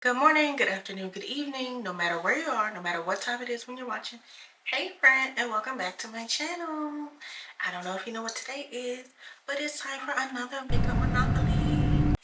Good morning, good afternoon, good evening, no matter where you are, no matter what time it is when you're watching. Hey friend, and welcome back to my channel. I don't know if you know what today is, but it's time for another makeup monopoly.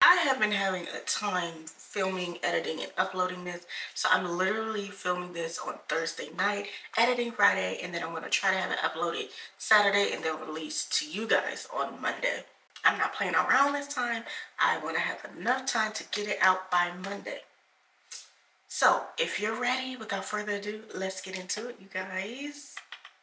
I have been having a time filming, editing, and uploading this. So I'm literally filming this on Thursday night, editing Friday, and then I'm going to try to have it uploaded Saturday and then released to you guys on Monday. I'm not playing around this time. I want to have enough time to get it out by Monday. So if you're ready, without further ado, let's get into it, you guys.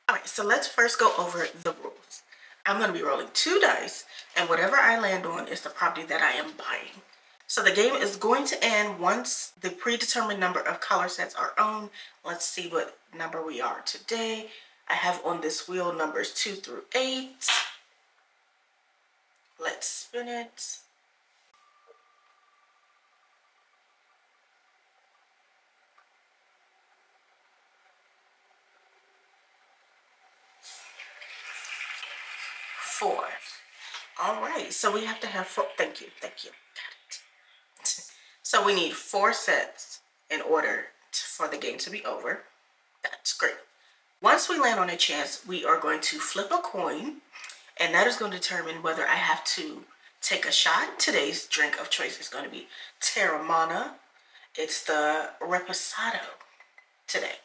All right, so let's first go over the rules. I'm going to be rolling 2 dice, and whatever I land on is the property that I am buying. So the game is going to end once the predetermined number of color sets are owned. Let's see what number we are today. I have on this wheel numbers 2 through 8. Let's spin it. Four. All right, so we have to have 4. Thank you. Got it. So we need 4 sets in order for the game to be over. That's great. Once we land on a chance, we are going to flip a coin, and that is going to determine whether I have to take a shot. Today's drink of choice is going to be Terramana. It's the Reposado today.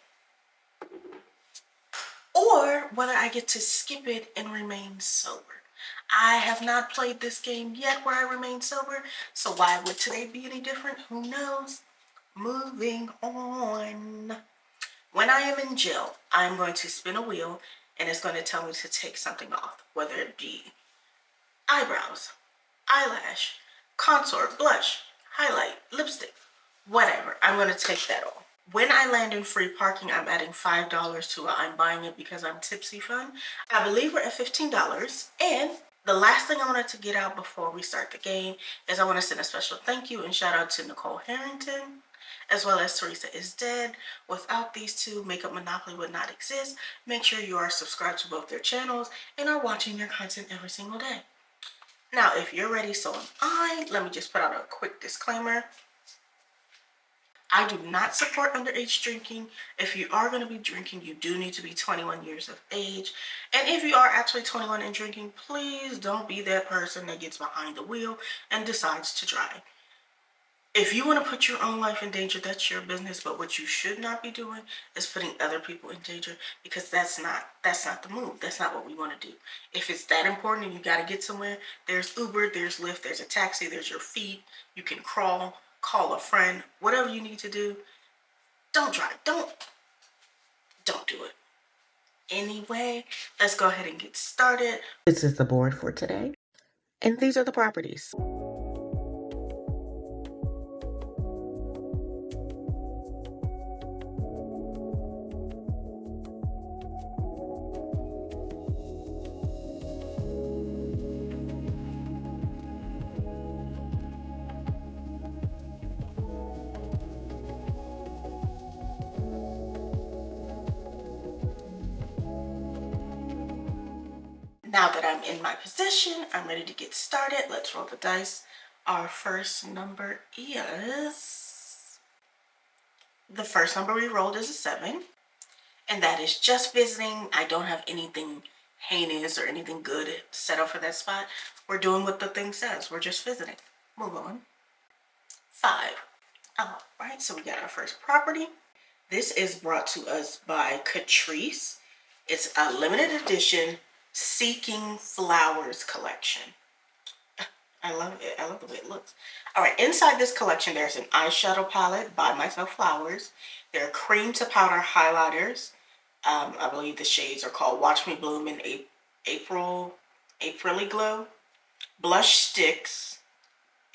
Or whether I get to skip it and remain sober. I have not played this game yet where I remain sober, so why would today be any different? Who knows? Moving on. When I am in jail, I'm going to spin a wheel and it's going to tell me to take something off, whether it be eyebrows, eyelash, contour, blush, highlight, lipstick, whatever. I'm going to take that off. When I land in free parking, I'm adding $5 to I'm buying it because I'm tipsy fun. I believe we're at $15. And the last thing I wanted to get out before we start the game is I want to send a special thank you and shout out to Nicole Harrington, as well as Teresa is Dead. Without these two, Makeup Monopoly would not exist. Make sure you are subscribed to both their channels and are watching their content every single day. Now, if you're ready, so am I. Let me just put out a quick disclaimer. I do not support underage drinking. If you are going to be drinking, you do need to be 21 years of age. And if you are actually 21 and drinking, please don't be that person that gets behind the wheel and decides to drive. If you want to put your own life in danger, that's your business. But what you should not be doing is putting other people in danger, because that's not the move. That's not what we want to do. If it's that important and you got to get somewhere, there's Uber, there's Lyft, there's a taxi, there's your feet. You can crawl, call a friend, whatever you need to do. Don't drive. Don't do it. Anyway, let's go ahead and get started. This is the board for today, and these are the properties. Now that I'm in my position, I'm ready to get started. Let's roll the dice. Our first number is... The first number we rolled is a 7. And that is just visiting. I don't have anything heinous or anything good set up for that spot. We're doing what the thing says. We're just visiting. Move on. 5. All right, so we got our first property. This is brought to us by Catrice. It's a limited edition Seeking Flowers collection. I love it. I love the way it looks. All right, inside this collection, there's an eyeshadow palette by Myself Flowers. There are cream to powder highlighters. I believe the shades are called Watch Me Bloom and April-y Glow. Blush sticks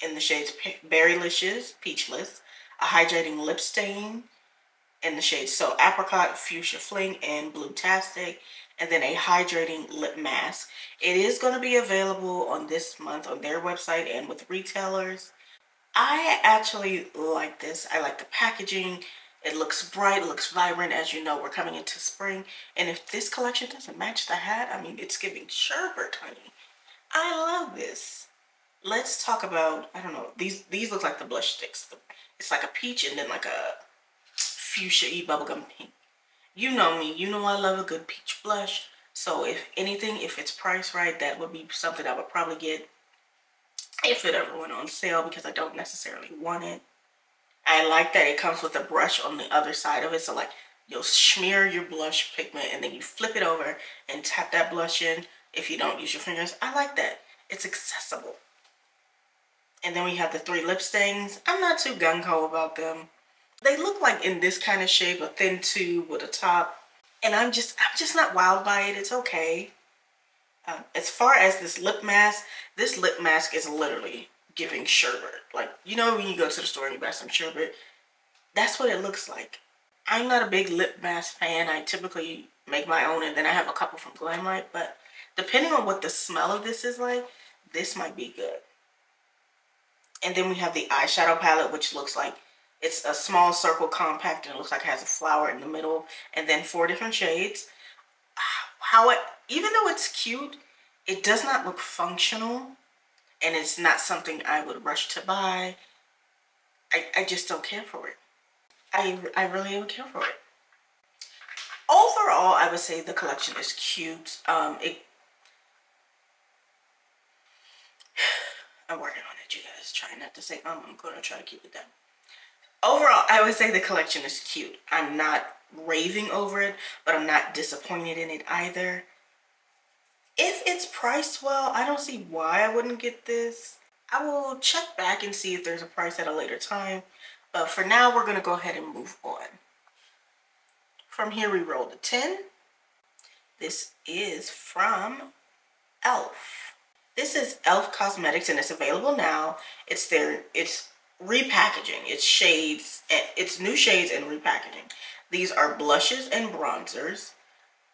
in the shades Berrylicious, Peachless. A hydrating lip stain in the shades So Apricot, Fuchsia Fling, and Blue-tastic. And then a hydrating lip mask. It is going to be available on this month on their website and with retailers. I actually like this. I like the packaging. It looks bright, it looks vibrant. As you know, we're coming into spring. And if this collection doesn't match the hat, I mean, it's giving sherbet, honey. I love this. Let's talk about, I don't know, these look like the blush sticks. It's like a peach and then like a fuchsia-y bubblegum pink. You know me, you know I love a good peach blush. So if anything, if it's priced right, that would be something I would probably get if it ever went on sale, because I don't necessarily want it. I like that it comes with a brush on the other side of it. So like you'll smear your blush pigment and then you flip it over and tap that blush in if you don't use your fingers. I like that. It's accessible. And then we have the 3 lip stains. I'm not too gung-ho about them. They look like in this kind of shape, a thin tube with a top. And I'm just not wild by it. It's okay. As far as this lip mask is literally giving sherbet. Like, you know when you go to the store and you buy some sherbet? That's what it looks like. I'm not a big lip mask fan. I typically make my own, and then I have a couple from Glamlight. But depending on what the smell of this is like, this might be good. And then we have the eyeshadow palette, which looks like it's a small circle compact, and it looks like it has a flower in the middle, and then 4 different shades. Even though it's cute, it does not look functional, and it's not something I would rush to buy. I just don't care for it. I really don't care for it. Overall, I would say the collection is cute. I'm working on it, you guys. Trying not to say, I'm going to try to keep it down. Overall, I would say the collection is cute. I'm not raving over it, but I'm not disappointed in it either. If it's priced well, I don't see why I wouldn't get this. I will check back and see if there's a price at a later time. But for now, we're going to go ahead and move on. From here, we roll the 10. This is from e.l.f. This is e.l.f. Cosmetics, and it's available now. It's repackaging. It's shades, it's new shades and repackaging. These are blushes and bronzers.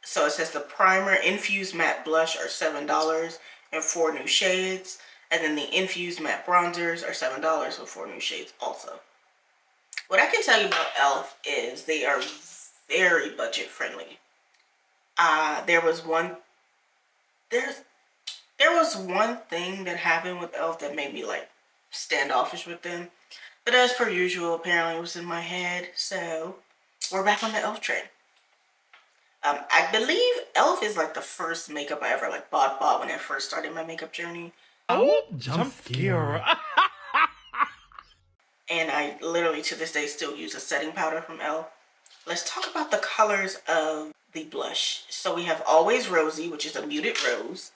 So it says the primer infused matte blush are $7 and 4 new shades. And then the infused matte bronzers are $7 with 4 new shades also. What I can tell you about e.l.f. is they are very budget friendly. There was one thing that happened with e.l.f. that made me like standoffish with them. But as per usual, apparently it was in my head. So we're back on the e.l.f. train. I believe e.l.f. is like the first makeup I ever like bought when I first started my makeup journey. Oh, jump scare. And I literally to this day still use a setting powder from e.l.f. Let's talk about the colors of the blush. So we have Always Rosy, which is a muted rose.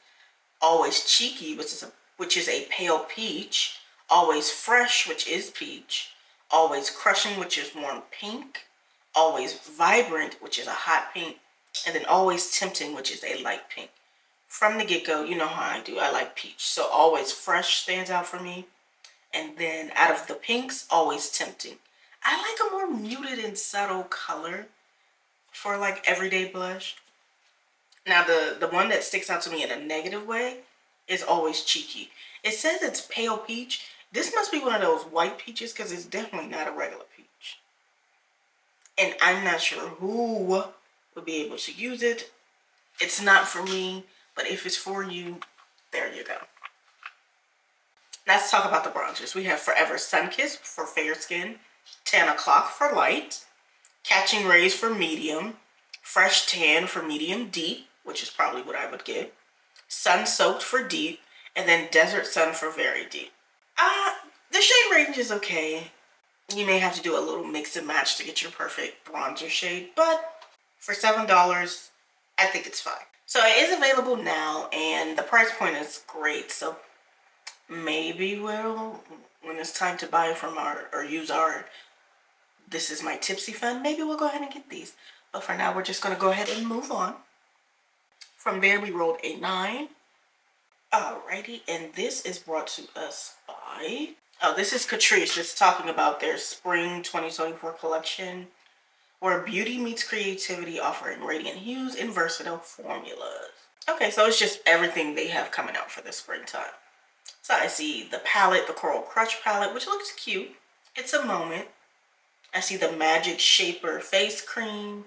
Always Cheeky, which is a pale peach. Always Fresh, which is peach. Always Crushing, which is warm pink. Always Vibrant, which is a hot pink. And then Always Tempting, which is a light pink. From the get-go, you know how I do. I like peach. So Always Fresh stands out for me. And then out of the pinks, Always Tempting. I like a more muted and subtle color for like everyday blush. Now the one that sticks out to me in a negative way is Always Cheeky. It says it's pale peach. This must be one of those white peaches because it's definitely not a regular peach. And I'm not sure who would be able to use it. It's not for me, but if it's for you, there you go. Let's talk about the bronzers. We have Forever Sunkiss for fair skin, 10 O'Clock for light, Catching Rays for medium, Fresh Tan for medium deep, which is probably what I would get, Sun Soaked for deep, and then Desert Sun for very deep. The shade range is okay. You may have to do a little mix and match to get your perfect bronzer shade, but for $7, I think it's fine. So it is available now, and the price point is great. So maybe when it's time to buy from or use our This Is My Tipsy fund, maybe we'll go ahead and get these. But for now, we're just going to go ahead and move on. From there, we rolled a 9. Alrighty, and this is brought to us by... Oh, this is Catrice. It's talking about their Spring 2024 collection, where beauty meets creativity, offering radiant hues and versatile formulas. Okay, so it's just everything they have coming out for the springtime. So I see the palette, the Coral Crush palette, which looks cute. It's a moment. I see the Magic Shaper Face Cream.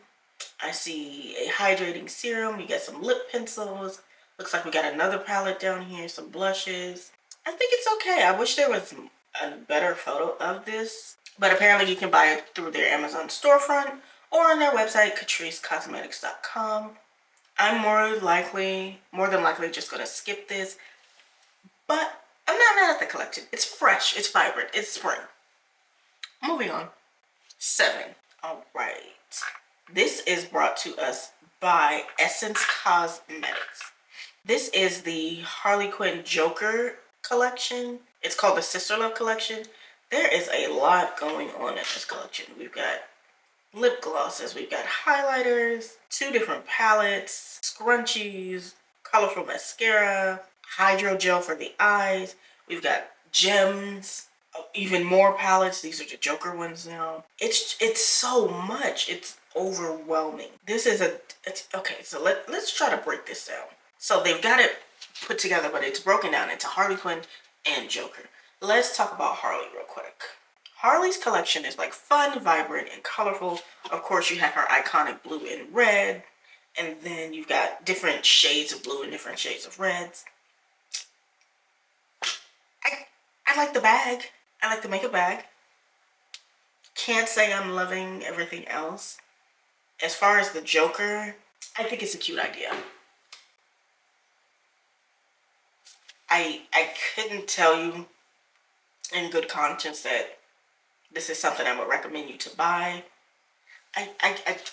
I see a hydrating serum. We got some lip pencils. Looks like we got another palette down here, some blushes. I think it's okay. I wish there was a better photo of this, but apparently you can buy it through their Amazon storefront or on their website, CatriceCosmetics.com. I'm more than likely just gonna skip this, but I'm not mad at the collection. It's fresh, it's vibrant, it's spring. Moving on. 7. All right. This is brought to us by Essence Cosmetics. This is the Harley Quinn Joker collection. It's called the Sister Love collection. There is a lot going on in this collection. We've got lip glosses, we've got highlighters, 2 different palettes, scrunchies, colorful mascara, hydro gel for the eyes. We've got gems, even more palettes. These are the Joker ones now. It's so much. It's overwhelming. This is okay. So let's try to break this down. So they've got it put together, but it's broken down into Harley Quinn and Joker. Let's talk about Harley real quick. Harley's collection is like fun, vibrant, and colorful. Of course, you have her iconic blue and red, and then you've got different shades of blue and different shades of reds. I like the bag. I like the makeup bag. Can't say I'm loving everything else. As far as the Joker, I think it's a cute idea. I couldn't tell you in good conscience that this is something I would recommend you to buy. I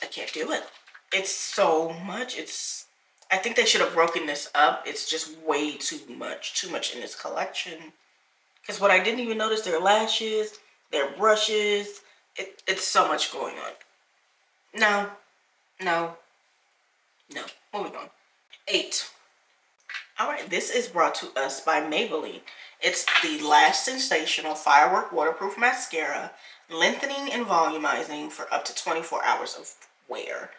can't do it. It's so much. I think they should have broken this up. It's just way too much in this collection. Because what I didn't even notice, their lashes, their brushes, it's so much going on. No. Moving on. 8. All right, this is brought to us by Maybelline. It's the Lash Sensational Firework Waterproof Mascara, lengthening and volumizing for up to 24 hours of wear.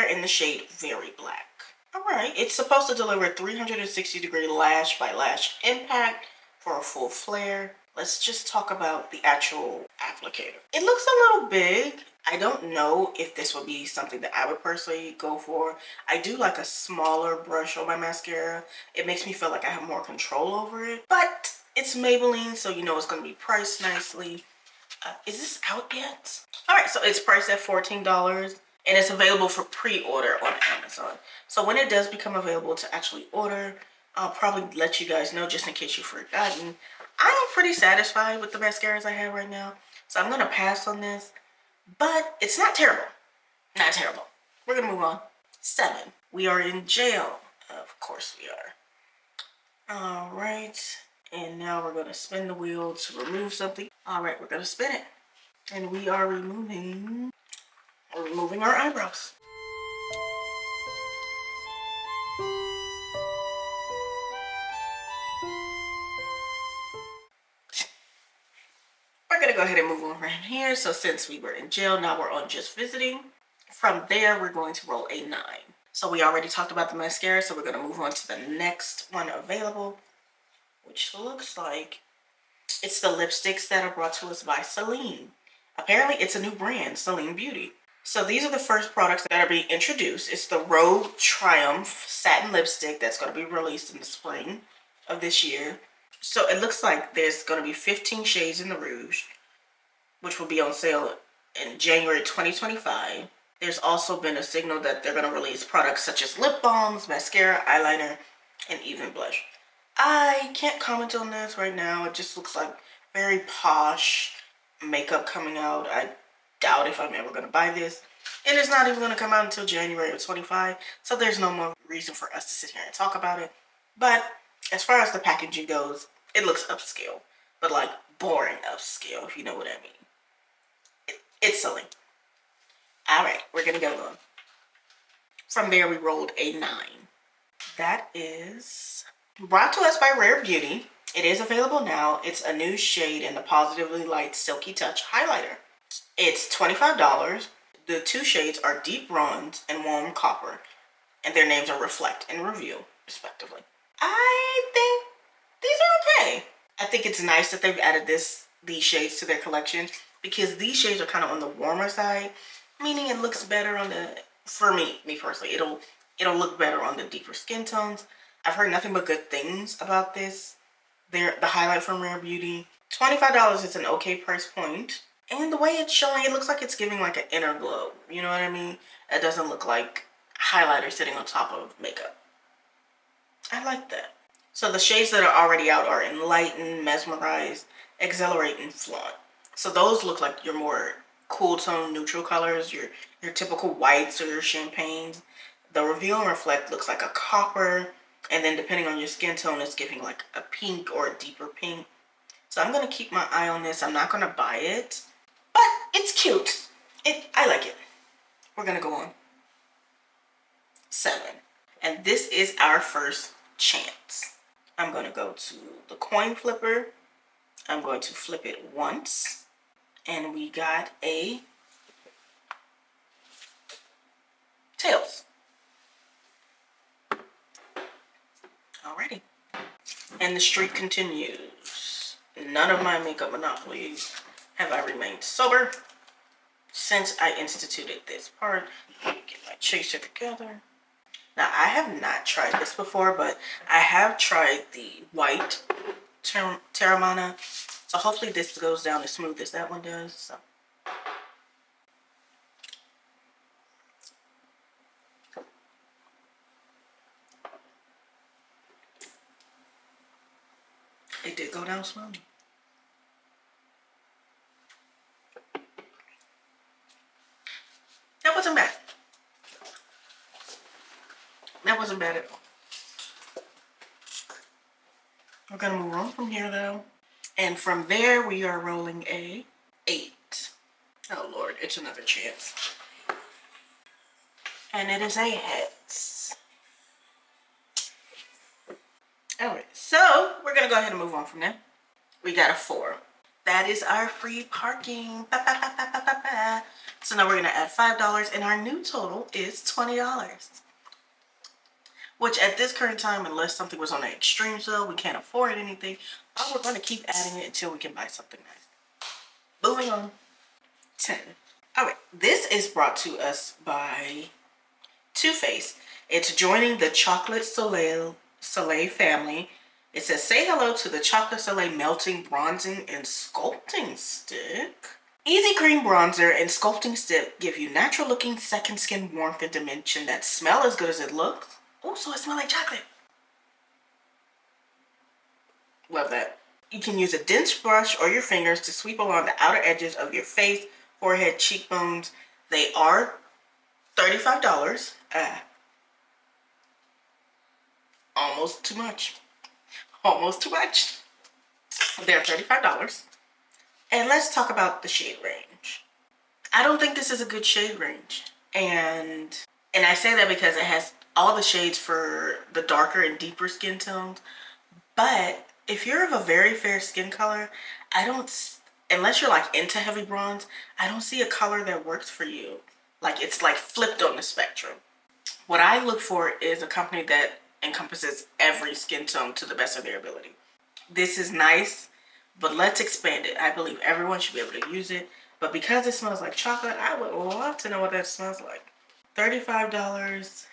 In the shade Very Black. All right, it's supposed to deliver 360-degree lash by lash impact for a full flare. Let's just talk about the actual applicator. It looks a little big. I don't know if this would be something that I would personally go for. I do like a smaller brush on my mascara. It makes me feel like I have more control over it. But it's Maybelline, so you know it's going to be priced nicely. Is this out yet? All right, so it's priced at $14 and it's available for pre-order on Amazon. So when it does become available to actually order, I'll probably let you guys know just in case you've forgotten. I am pretty satisfied with the mascaras I have right now, so I'm gonna pass on this, but it's not terrible. Not terrible. We're gonna move on. 7. We are in jail. Of course we are. All right, and now we're gonna spin the wheel to remove something. All right, we're gonna spin it, and we are removing our eyebrows. We're gonna go ahead and move on right here. So since we were in jail, now we're on just visiting. From there, we're going to roll a 9. So we already talked about the mascara, so we're gonna move on to the next one available, which looks like it's the lipsticks that are brought to us by Celine. Apparently it's a new brand, Celine Beauty. So these are the first products that are being introduced. It's the Rogue Triumph Satin Lipstick that's going to be released in the spring of this year. So it looks like there's going to be 15 shades in the Rouge, which will be on sale in January 2025. There's also been a signal that they're going to release products such as lip balms, mascara, eyeliner, and even blush. I can't comment on this right now. It just looks like very posh makeup coming out. I doubt if I'm ever going to buy this. And it's not even going to come out until January of 25. So there's no more reason for us to sit here and talk about it. But as far as the packaging goes, it looks upscale. But like boring upscale, if you know what I mean. It's silly. Alright, we're going to go on. From there, we rolled a 9. That is brought to us by Rare Beauty. It is available now. It's a new shade in the Positively Light Silky Touch Highlighter. It's $25. The 2 shades are Deep Bronze and Warm Copper, and their names are Reflect and Review, respectively. I think these are okay. I think it's nice that they've added these shades to their collection because these shades are kind of on the warmer side, meaning it looks better on the, for me personally, it'll look better on the deeper skin tones. I've heard nothing but good things about this. The highlight from Rare Beauty. $25 is an okay price point. And the way it's showing, it looks like it's giving like an inner glow. You know what I mean? It doesn't look like highlighter sitting on top of makeup. I like that. So the shades that are already out are Enlighten, Mesmerize, Exhilarate, and Flaunt. So those look like your more cool tone neutral colors, your typical whites or your champagnes. The Reveal and Reflect looks like a copper, and then depending on your skin tone, it's giving like a pink or a deeper pink. So I'm gonna keep my eye on this. I'm not gonna buy it, but it's cute. I like it. We're gonna go on. 7. And this is our first chance. I'm gonna go to the coin flipper. I'm going to flip it once. And we got a tails. Alrighty. And the streak continues. None of my makeup monopolies have I remained sober since I instituted this part. Let me get my chaser together. Now, I have not tried this before, but I have tried the white Terramana. So hopefully this goes down as smooth as that one does. So. It did go down smooth. That wasn't bad. That wasn't bad at all. We're gonna move on from here though. And from there we are rolling a 8. Oh Lord, it's another chance. And it is a heads. Alright, so we're gonna go ahead and move on from there. We got a 4. That is our free parking. Ba, ba, ba, ba, ba, ba, ba. So now we're gonna add $5 and our new total is $20. Which at this current time, unless something was on an extreme sale, we can't afford anything, but we're going to keep adding it until we can buy something nice. Moving on. 10. Alright, this is brought to us by Too Faced. It's joining the Chocolate Soleil family. It says, say hello to the Chocolate Soleil Melting Bronzing and Sculpting Stick. Easy Cream Bronzer and Sculpting Stick give you natural looking second skin warmth and dimension that smell as good as it looks. Oh, so it smells like chocolate. Love that. You can use a dense brush or your fingers to sweep along the outer edges of your face, forehead, cheekbones. They are $35. Almost too much. Almost too much. They're $35. And let's talk about the shade range. I don't think this is a good shade range. And I say that because it has all the shades for the darker and deeper skin tones. But if you're of a very fair skin color, unless you're like into heavy bronze, I don't see a color that works for you. Like it's like flipped on the spectrum. What I look for is a company that encompasses every skin tone to the best of their ability. This is nice, but let's expand it. I believe everyone should be able to use it. But because it smells like chocolate, I would love to know what that smells like. $35.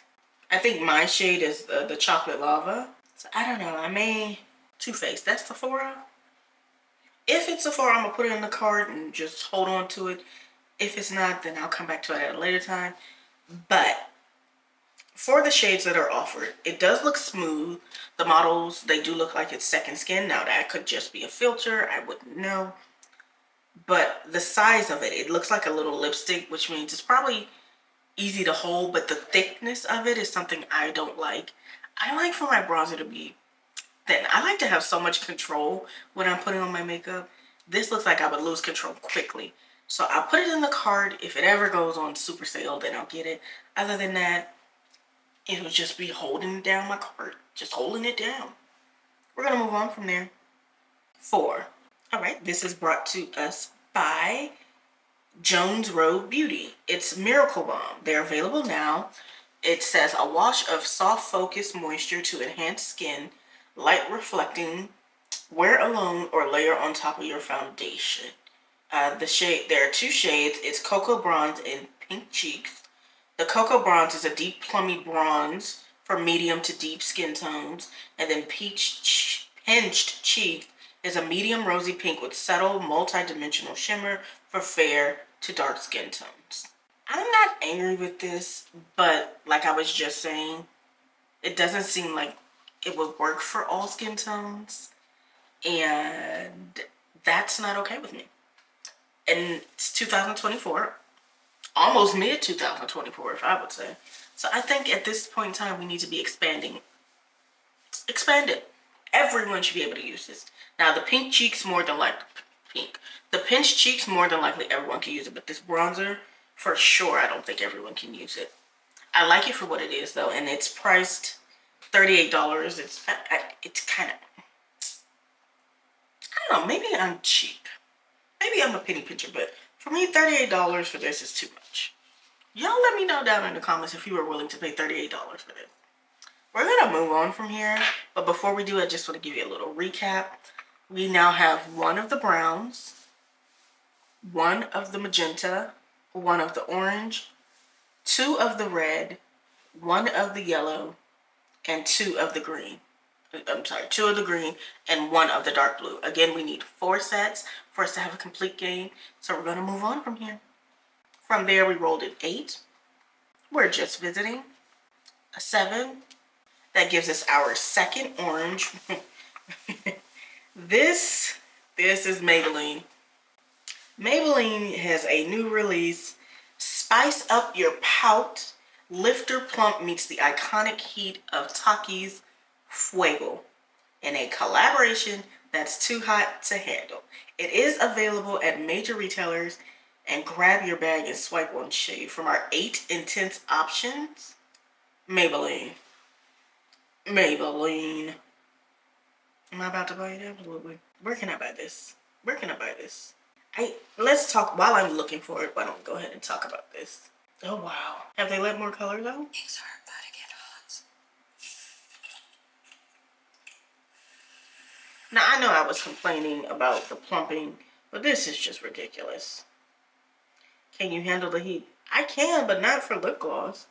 I think my shade is the chocolate lava. So I don't know. I may Too Faced. That's Sephora. If it's Sephora, I'm gonna put it in the cart and just hold on to it. If it's not, then I'll come back to it at a later time. But for the shades that are offered, it does look smooth. The models, they do look like it's second skin. Now that could just be a filter. I wouldn't know. But the size of it, it looks like a little lipstick, which means it's probably easy to hold, but the thickness of it is something I don't like. I like for my bronzer to be thin. I like to have so much control when I'm putting on my makeup. This looks like I would lose control quickly. So I'll put it in the cart. If it ever goes on super sale, then I'll get it. Other than that, it'll just be holding down my cart. Just holding it down. We're going to move on from there. 4. All right, this is brought to us by Jones Road Beauty. It's Miracle Balm. They're available now. It says a wash of soft focused moisture to enhance skin, light reflecting, wear alone or layer on top of your foundation. The shade, there are two shades. It's Cocoa Bronze and Pink Cheeks. The Cocoa Bronze is a deep plummy bronze for medium to deep skin tones. And then Pinched Cheek is a medium rosy pink with subtle multi-dimensional shimmer for fair to dark skin tones. I'm not angry with this, but like I was just saying, it doesn't seem like it would work for all skin tones. And that's not okay with me. And it's 2024, almost mid 2024, if I would say. So I think at this point in time, we need to be expanding. Expand it. Everyone should be able to use this. Now, the pink cheeks, more than likely, pink. The pinched cheeks, more than likely, everyone can use it. But this bronzer, for sure, I don't think everyone can use it. I like it for what it is, though, and it's priced $38. It's kind of, I don't know, maybe I'm cheap. Maybe I'm a penny pincher, but for me, $38 for this is too much. Y'all let me know down in the comments if you are willing to pay $38 for this. We're gonna move on from here, but before we do, I just want to give you a little recap. We now have one of the browns, one of the magenta, one of the orange, two of the red, one of the yellow, and two of the green. I'm sorry, two of the green and one of the dark blue. Again, we need 4 sets for us to have a complete game. So we're gonna move on from here. From there, we rolled an 8. We're just visiting. A 7. That gives us our second orange. This is Maybelline. Maybelline has a new release. Spice up your pout. Lifter Plump meets the iconic heat of Taki's Fuego in a collaboration that's too hot to handle. It is available at major retailers, and grab your bag and swipe one shade. From our 8 intense options, Maybelline. Maybelline. Am I about to buy it? Absolutely. Where can I buy this? Where can I buy this? Let's talk, while I'm looking for it, why don't we go ahead and talk about this? Oh wow. Have they let more colors out? Things are about to get hot. Now I know I was complaining about the plumping, but this is just ridiculous. Can you handle the heat? I can, but not for lip gloss.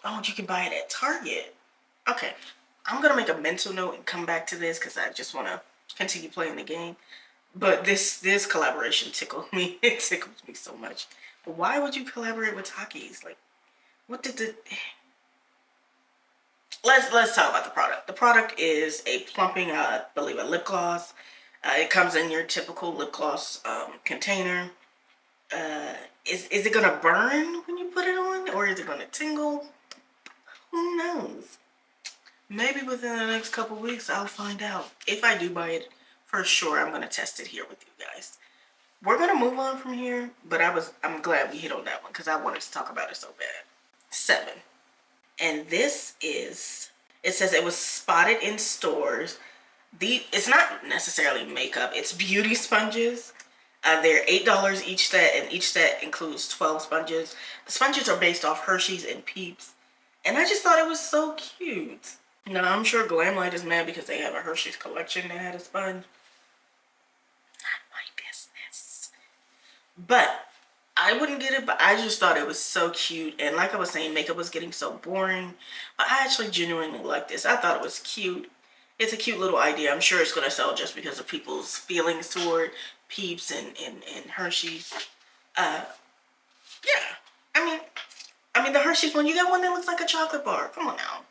Oh, you can buy it at Target. Okay, I'm gonna make a mental note and come back to this because I just want to continue playing the game. But this collaboration tickled me. It tickles me so much. But why would you collaborate with Takis? Like, what did the... Let's talk about the product. The product is a plumping, I believe, a lip gloss. It comes in your typical lip gloss container. Is it gonna burn when you put it on, or is it gonna tingle? Who knows? Maybe within the next couple weeks I'll find out. If I do buy it, for sure I'm gonna test it here with you guys. We're gonna move on from here, but I'm glad we hit on that one because I wanted to talk about it so bad. 7. And this is, it says it was spotted in stores. It's not necessarily makeup, it's beauty sponges. They're $8 each set, and each set includes 12 sponges. The sponges are based off Hershey's and Peeps, and I just thought it was so cute. Now, I'm sure Glamlight is mad because they have a Hershey's collection that had a sponge. Not my business. But I wouldn't get it, but I just thought it was so cute. And like I was saying, makeup was getting so boring. But I actually genuinely like this. I thought it was cute. It's a cute little idea. I'm sure it's going to sell just because of people's feelings toward Peeps and Hershey's. Yeah. I mean the Hershey's one, you got one that looks like a chocolate bar. Come on now.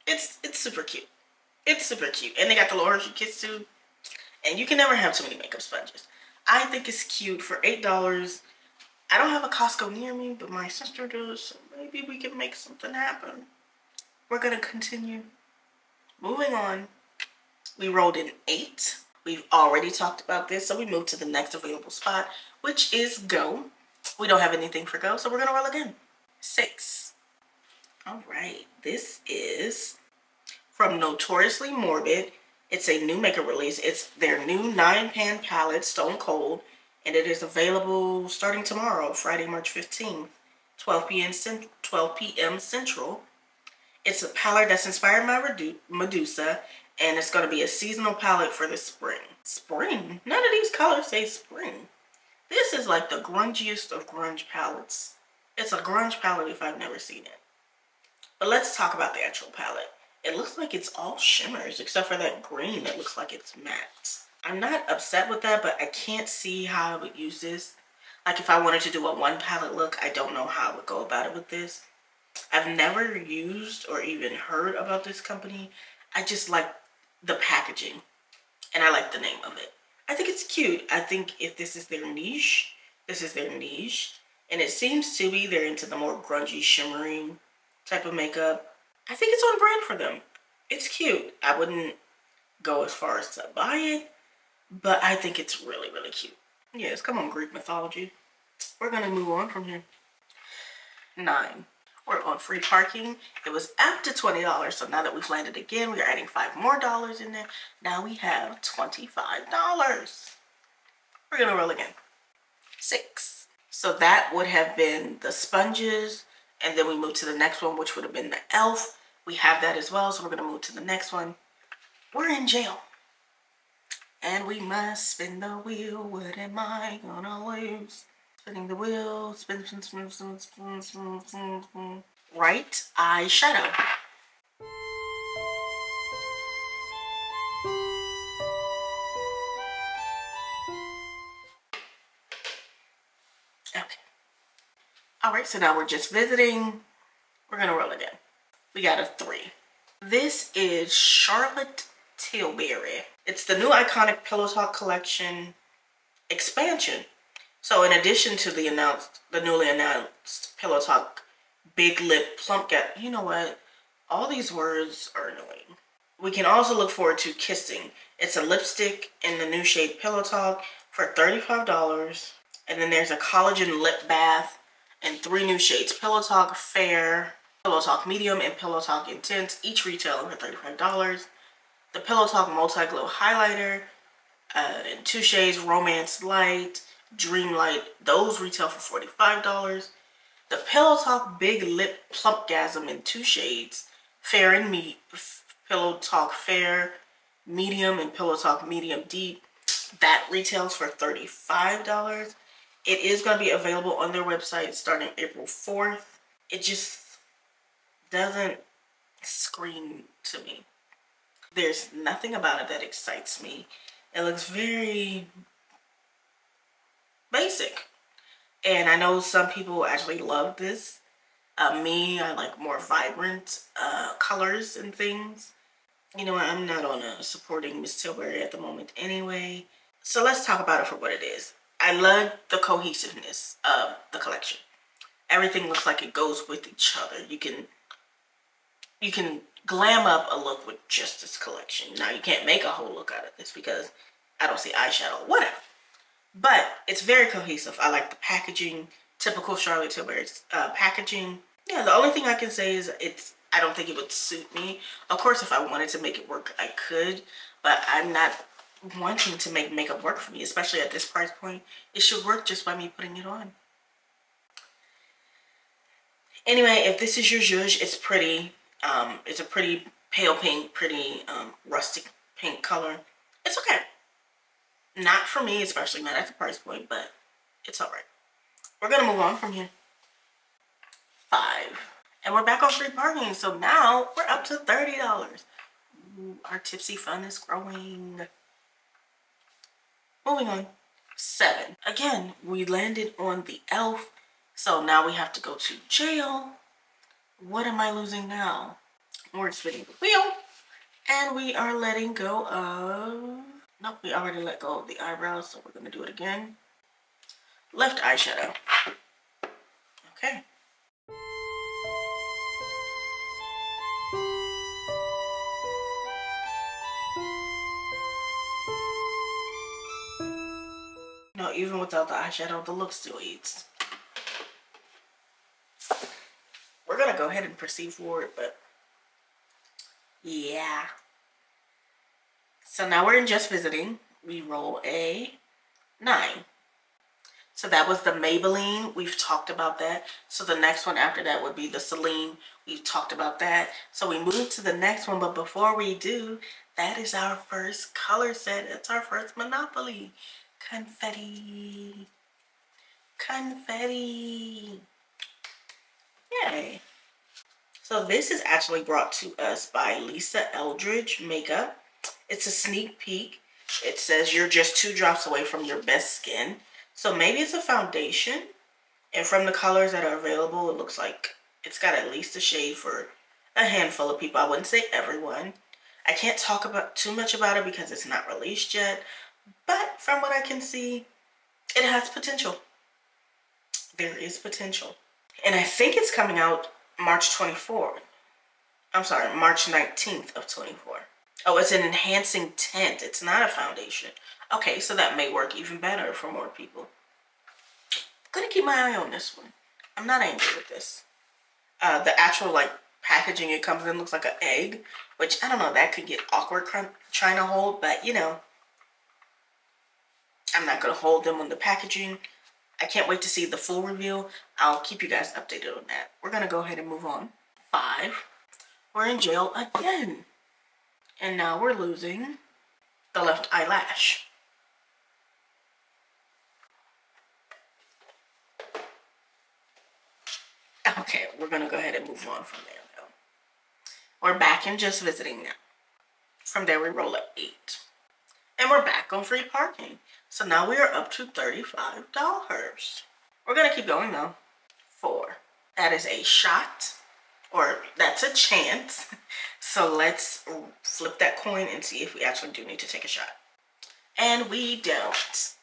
It's super cute. It's super cute. And they got the little Hershey Kiss too. And you can never have too many makeup sponges. I think it's cute for $8. I don't have a Costco near me, but my sister does, so maybe we can make something happen. We're gonna continue. Moving on. We rolled in 8. We've already talked about this, so we moved to the next available spot, which is Go. We don't have anything for Go, so we're gonna roll again. 6. All right, this is from Notoriously Morbid. It's a new makeup release. It's their new 9-pan palette, Stone Cold, and it is available starting tomorrow, Friday, March 15th, 12 p.m. Central. It's a palette that's inspired by Medusa, and it's going to be a seasonal palette for the spring. Spring? None of these colors say spring. This is like the grungiest of grunge palettes. It's a grunge palette if I've never seen it. But let's talk about the actual palette. It looks like it's all shimmers except for that green that looks like it's matte. I'm not upset with that, but I can't see how I would use this. Like if I wanted to do a one palette look, I don't know how I would go about it with this. I've never used or even heard about this company. I just like the packaging and I like the name of it. I think it's cute. I think if this is their niche, this is their niche. And it seems to be they're into the more grungy, shimmering type of makeup. I think it's on brand for them. It's cute. I wouldn't go as far as to buy it, but I think it's really, really cute. Yes, come on, Greek mythology. We're gonna move on from here. 9. We're on free parking. It was up to $20, so now that we've landed again, we are adding $5 more in there. Now we have $25. We're gonna roll again. 6. So that would have been the sponges, and then we move to the next one, which would have been the e.l.f. We have that as well, so we're gonna move to the next one. We're in jail. And we must spin the wheel. What am I gonna lose? Spinning the wheel. Spin, spin, spin, spin, spin, spin, spin, spin. Right eyeshadow. Okay. Alright, so now we're just visiting. We're gonna roll again. We got a 3. This is Charlotte Tilbury. It's the new iconic Pillow Talk collection expansion. So in addition to the newly announced Pillow Talk Big Lip Plump Gap, you know what? All these words are annoying. We can also look forward to Kissing. It's a lipstick in the new shade Pillow Talk for $35. And then there's a collagen lip bath in 3 new shades: Pillow Talk Fair, Pillow Talk Medium, and Pillow Talk Intense, each retailing for $35. The Pillow Talk Multi Glow Highlighter in 2 shades: Romance Light, Dream Light. Those retail for $45. The Pillow Talk Big Lip Plumpgasm in 2 shades: Fair and Pillow Talk Fair Medium, and Pillow Talk Medium Deep. That retails for $35. It is going to be available on their website starting April 4th. It just doesn't scream to me. There's nothing about it that excites me. It looks very basic. And I know some people actually love this. I like more vibrant colors and things. You know, I'm not on a supporting Miss Tilbury at the moment anyway. So let's talk about it for what it is. I love the cohesiveness of the collection. Everything looks like it goes with each other. You can glam up a look with just this collection. Now, you can't make a whole look out of this because I don't see eyeshadow, whatever. But it's very cohesive. I like the packaging, typical Charlotte Tilbury packaging. Yeah, the only thing I can say is I don't think it would suit me. Of course, if I wanted to make it work, I could, but I'm not wanting to make makeup work for me, especially at this price point. It should work just by me putting it on. Anyway, if this is your zhuzh, it's pretty. It's a pretty pale pink, pretty rustic pink color. It's okay. Not for me, especially not at the price point, but it's all right. We're gonna move on from here. 5. And we're back on free parking, so now we're up to $30. Ooh, our tipsy fun is growing. Moving on. 7. Again, we landed on the e.l.f. So now we have to go to jail. What am I losing now? We're spinning the wheel. And we are letting go of... Nope, we already let go of the eyebrows, so we're going to do it again. Left eyeshadow. Okay. No, even without the eyeshadow, the look still eats. We're going to go ahead and proceed forward, but... yeah. So now we're in just visiting. We roll a 9. So that was the Maybelline. We've talked about that. So the next one after that would be the Celine. We've talked about that. So we move to the next one. But before we do, that is our first color set. It's our first Monopoly. Confetti. Confetti. Yay. So this is actually brought to us by Lisa Eldridge Makeup. It's a sneak peek. It says you're just 2 drops away from your best skin. So maybe it's a foundation. And from the colors that are available, it looks like it's got at least a shade for a handful of people. I wouldn't say everyone. I can't talk about too much about it because it's not released yet. But from what I can see, it has potential. There is potential. And I think it's coming out March 24th. I'm sorry, March 19th of 24. Oh, it's an enhancing tint. It's not a foundation. Okay, so that may work even better for more people. I'm gonna keep my eye on this one. I'm not angry with this. The actual like packaging it comes in looks like an egg, which I don't know, that could get awkward trying to hold, but you know, I'm not gonna hold them on the packaging. I can't wait to see the full reveal. I'll keep you guys updated on that. We're gonna go ahead and move on. 5. We're in jail again. And now we're losing the left eyelash. Okay, we're gonna go ahead and move on from there though. We're back in just visiting now. From there we roll at 8. And we're back on free parking. So now we are up to $35. We're gonna keep going though. 4. That is a shot, or that's a chance. So let's flip that coin and see if we actually do need to take a shot. And we don't.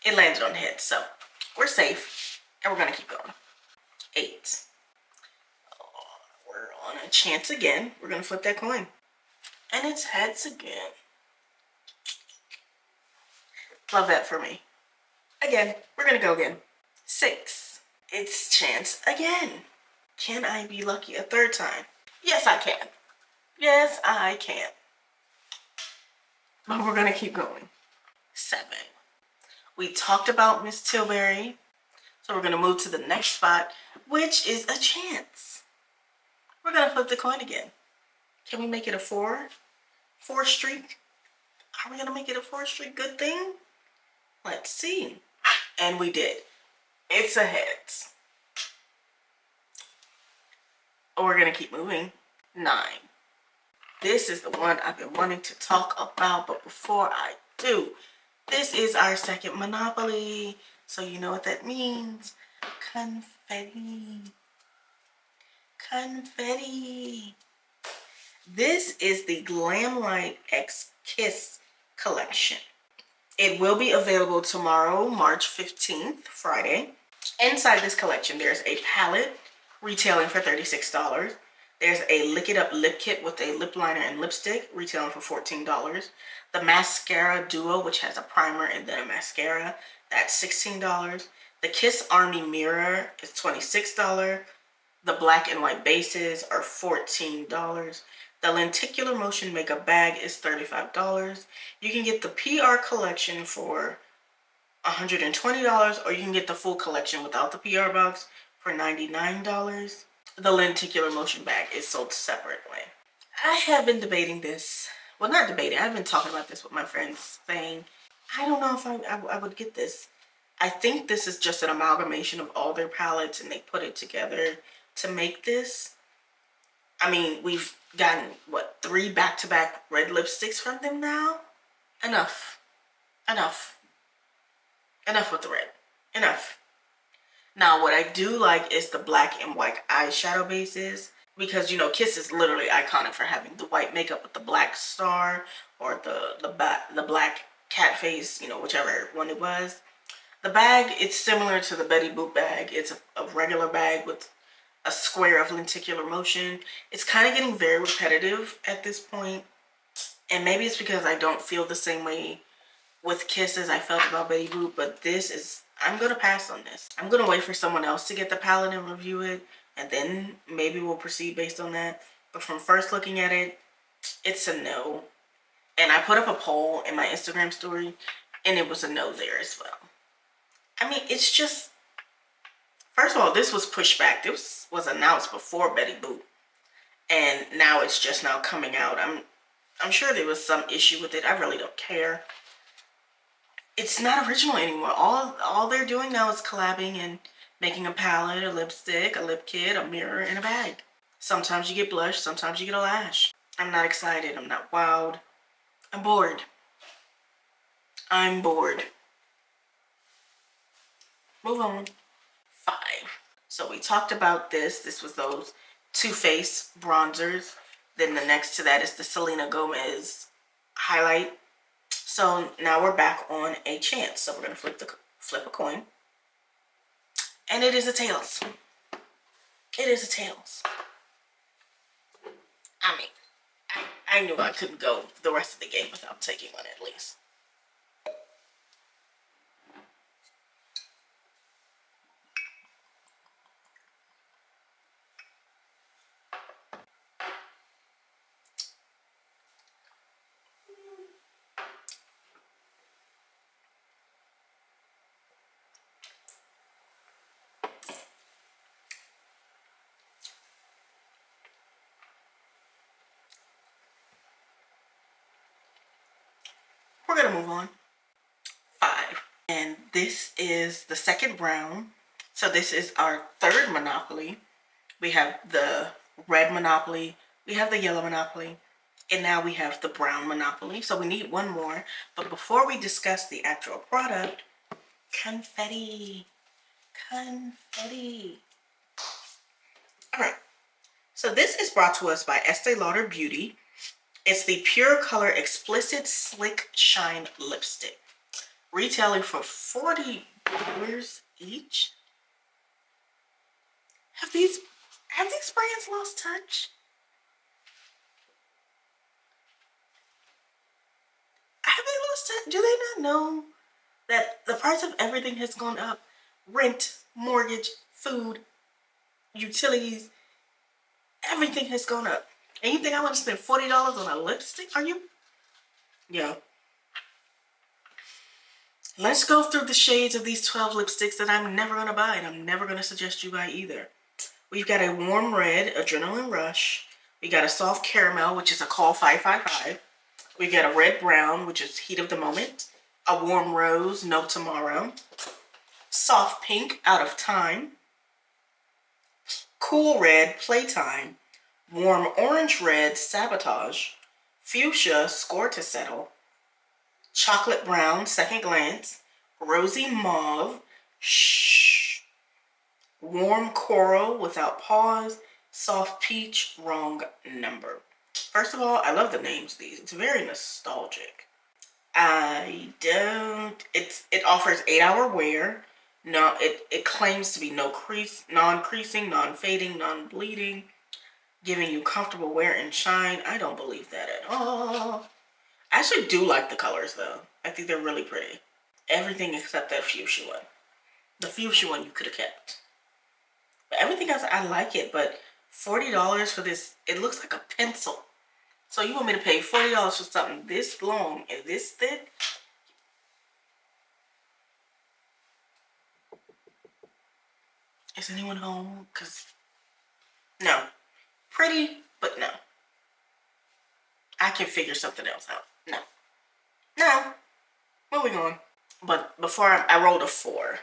It landed on head, so we're safe. And we're gonna keep going. 8. Oh, we're on a chance again. We're gonna flip that coin. And it's heads again. Love that for me. Again, we're gonna go again. 6. It's chance again. Can I be lucky a 3rd time? Yes, I can. Yes, I can. But we're gonna keep going. 7. We talked about Miss Tilbury. So we're gonna move to the next spot, which is a chance. We're gonna flip the coin again. Can we make it a 4? 4 streak? Are we gonna make it a 4 streak good thing? Let's see. And we did. It's a heads. We're gonna keep moving. 9. This is the one I've been wanting to talk about, but before I do, this is our second Monopoly. So you know what that means. Confetti. Confetti. This is the Glamlight X Kiss collection. It will be available tomorrow, March 15th, Friday. Inside this collection, there's a palette retailing for $36. There's a Lick It Up lip kit with a lip liner and lipstick retailing for $14. The mascara duo, which has a primer and then a mascara, that's $16. The Kiss Army mirror is $26. The black and white bases are $14. The lenticular motion makeup bag is $35. You can get the PR collection for $120, or you can get the full collection without the PR box for $99. The lenticular motion bag is sold separately. I have been debating this. Well, not debating. I've been talking about this with my friends, saying, I don't know if I would get this. I think this is just an amalgamation of all their palettes, and they put it together to make this. I mean, we've gotten, what, 3 back-to-back red lipsticks from them now? Enough. Enough. Enough with the red. Enough. Now, what I do like is the black and white eyeshadow bases, because, you know, Kiss is literally iconic for having the white makeup with the black star, or the black cat face, you know, whichever one it was. The bag, it's similar to the Betty Boop bag. It's a regular bag with a square of lenticular motion. It's kind of getting very repetitive at this point, and maybe it's because I don't feel the same way with Kiss as I felt about Betty Boop, but this is, I'm gonna pass on this. I'm gonna wait for someone else to get the palette and review it, and then maybe we'll proceed based on that. But from first looking at it, it's a no. And I put up a poll in my Instagram story, and it was a no there as well. I mean, it's just, first of all, this was pushed back. This was announced before Betty Boop, and now it's just now coming out. I'm sure there was some issue with it. I really don't care. it's not original anymore. All they're doing now is collabing and making a palette, a lipstick, a lip kit, a mirror, and a bag. Sometimes you get blush, sometimes you get a lash. I'm not excited. I'm not wowed. I'm bored. I'm bored. Move on. 5. So we talked about this. This was those Too Faced bronzers. Then the next to that is the Selena Gomez highlight. So now we're back on a chance. So we're gonna flip a coin, and it is a tails. It is a tails. I mean, I knew I couldn't go the rest of the game without taking one at least. We're gonna move on. 5. And this is the second brown. So this is our third Monopoly. We have the red Monopoly, we have the yellow Monopoly, and now we have the brown Monopoly. So we need one more. But before we discuss the actual product, confetti. Confetti. All right. So this is brought to us by Estee Lauder Beauty. It's the Pure Color Explicit Slick Shine Lipstick. Retailing for $40 each. Have these brands lost touch? Have they lost touch? Do they not know that the price of everything has gone up? Rent, mortgage, food, utilities, everything has gone up. And you think I want to spend $40 on a lipstick? Are you? Yeah. Let's go through the shades of these 12 lipsticks that I'm never going to buy, and I'm never going to suggest you buy either. We've got a warm red, Adrenaline Rush. We got a soft caramel, which is a Kohl 555. We got a red brown, which is Heat of the Moment. A warm rose, No Tomorrow. Soft pink, Out of Time. Cool red, Playtime. Warm orange red, Sabotage. Fuchsia, Score to Settle. Chocolate brown, Second Glance. Rosy mauve, Shh. Warm coral, Without Pause. Soft peach, Wrong Number. First of all, I love the names of these. It's very nostalgic. It offers 8-hour wear. No, it claims to be no crease, non-creasing, non-fading, non-bleeding, giving you comfortable wear and shine. I don't believe that at all. I actually do like the colors though. I think they're really pretty. Everything except that fuchsia one. The fuchsia one you could have kept. But everything else, I like it. But $40 for this, it looks like a pencil. So you want me to pay $40 for something this long and this thick? Is anyone home? Because, no. Pretty, but no. I can figure something else out. No. No. Moving on. But before I rolled a 4.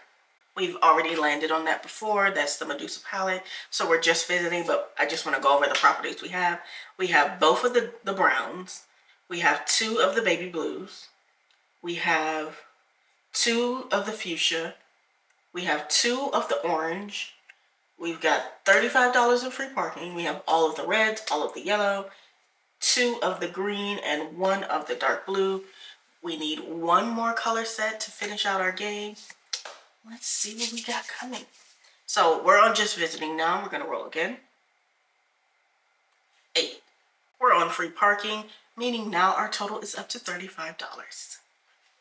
We've already landed on that before. That's the Medusa palette. So we're just visiting, but I just want to go over the properties we have. We have both of the browns. We have 2 of the baby blues. We have 2 of the fuchsia. We have 2 of the orange. We've got $35 in free parking. We have all of the reds, all of the yellow, 2 of the green, and 1 of the dark blue. We need 1 more color set to finish out our game. Let's see what we got coming. So we're on just visiting now. We're gonna roll again. 8. We're on free parking, meaning now our total is up to $35.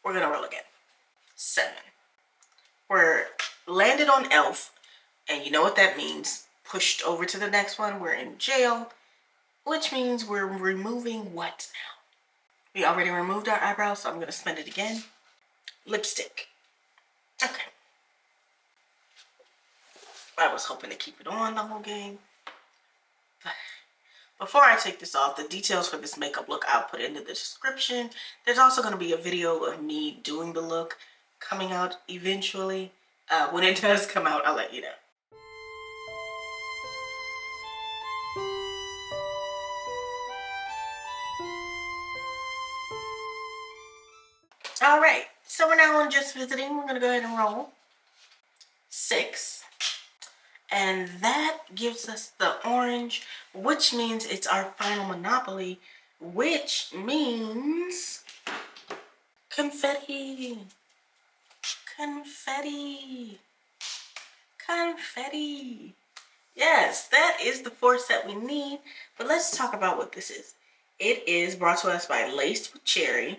We're gonna roll again. 7. We're landed on Elf, and you know what that means. Pushed over to the next one. We're in jail, which means we're removing what now? We already removed our eyebrows, so I'm gonna spend it again. Lipstick. Okay. I was hoping to keep it on the whole game. But Before I take this off, the details for this makeup look I'll put into the description. There's also going to be a video of me doing the look coming out eventually. When it does come out, I'll let you know. All right, so we're now on Just Visiting. We're going to go ahead and roll 6. And that gives us the orange, which means it's our final Monopoly, which means confetti, confetti, confetti. Yes, that is the force that we need. But let's talk about what this is. It is brought to us by Laced with Cherry.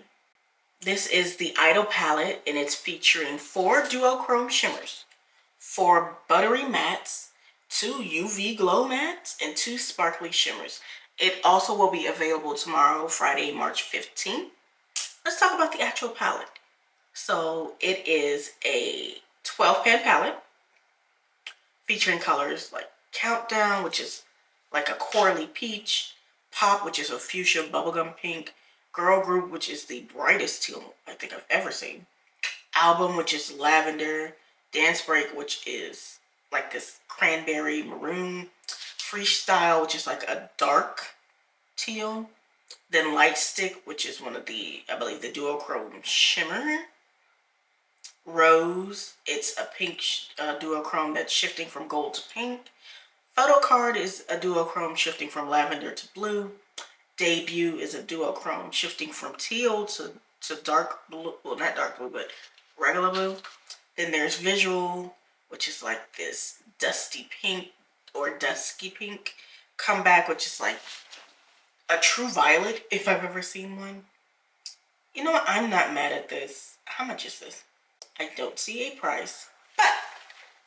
This is the Idol palette, and it's featuring 4 duochrome shimmers, 4 buttery mattes, 2 UV glow mattes, and 2 sparkly shimmers. It also will be available tomorrow, Friday, March 15th. Let's talk about the actual palette. So it is a 12-pan palette featuring colors like Countdown, which is like a corally peach, Pop, which is a fuchsia bubblegum pink, Girl Group, which is the brightest teal I think I've ever seen, Album, which is lavender, Dance Break, which is like this cranberry maroon, Freestyle, which is like a dark teal, then Light Stick, which is one of the, I believe, the duochrome shimmer, Rose, it's a pink duochrome that's shifting from gold to pink, Photo Card is a duochrome shifting from lavender to blue, Debut is a duochrome shifting from teal to dark blue, well, not dark blue, but regular blue. Then there's Visual, which is like this dusty pink or dusky pink. Comeback, which is like a true violet, if I've ever seen one. You know what? I'm not mad at this. How much is this? I don't see a price, but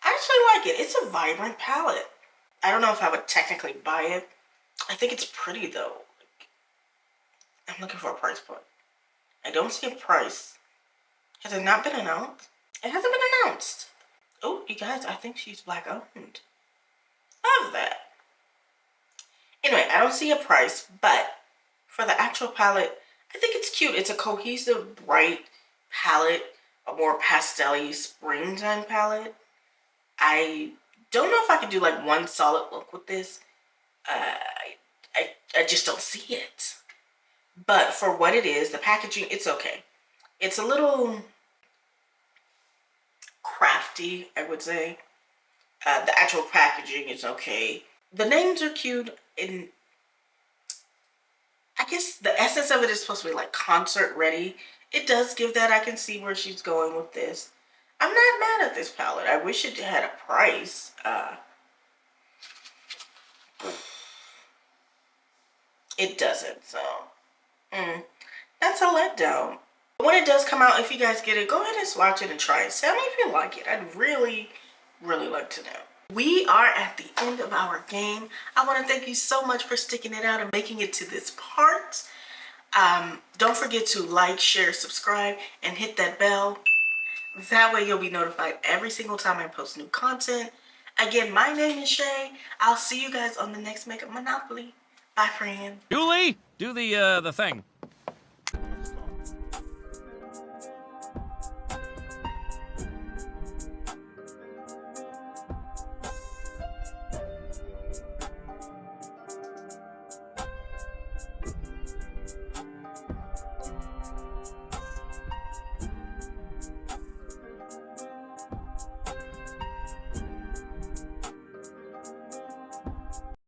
I actually like it. It's a vibrant palette. I don't know if I would technically buy it. I think it's pretty though. I'm looking for a price point. I don't see a price. Has it not been announced? It hasn't been announced. Oh, you guys, I think she's Black owned. Love that. Anyway, I don't see a price, but for the actual palette, I think it's cute. It's a cohesive, bright palette, a more pastel-y springtime palette. I don't know if I could do like one solid look with this. I just don't see it. But for what it is, the packaging, it's okay. It's a little crafty, I would say. The actual packaging is okay. The names are cute, and I guess the essence of it is supposed to be like concert ready. It does give that. I can see where she's going with this. I'm not mad at this palette. I wish it had a price. It doesn't, so that's a letdown. When it does come out, if you guys get it, go ahead and swatch it and try it. Tell me if you like it. I'd really, really like to know. We are at the end of our game. I want to thank you so much for sticking it out and making it to this part. Don't forget to like, share, subscribe, and hit that bell. That way you'll be notified every single time I post new content. Again, my name is Shay. I'll see you guys on the next Makeup Monopoly. Bye, friend. Julie, do the thing.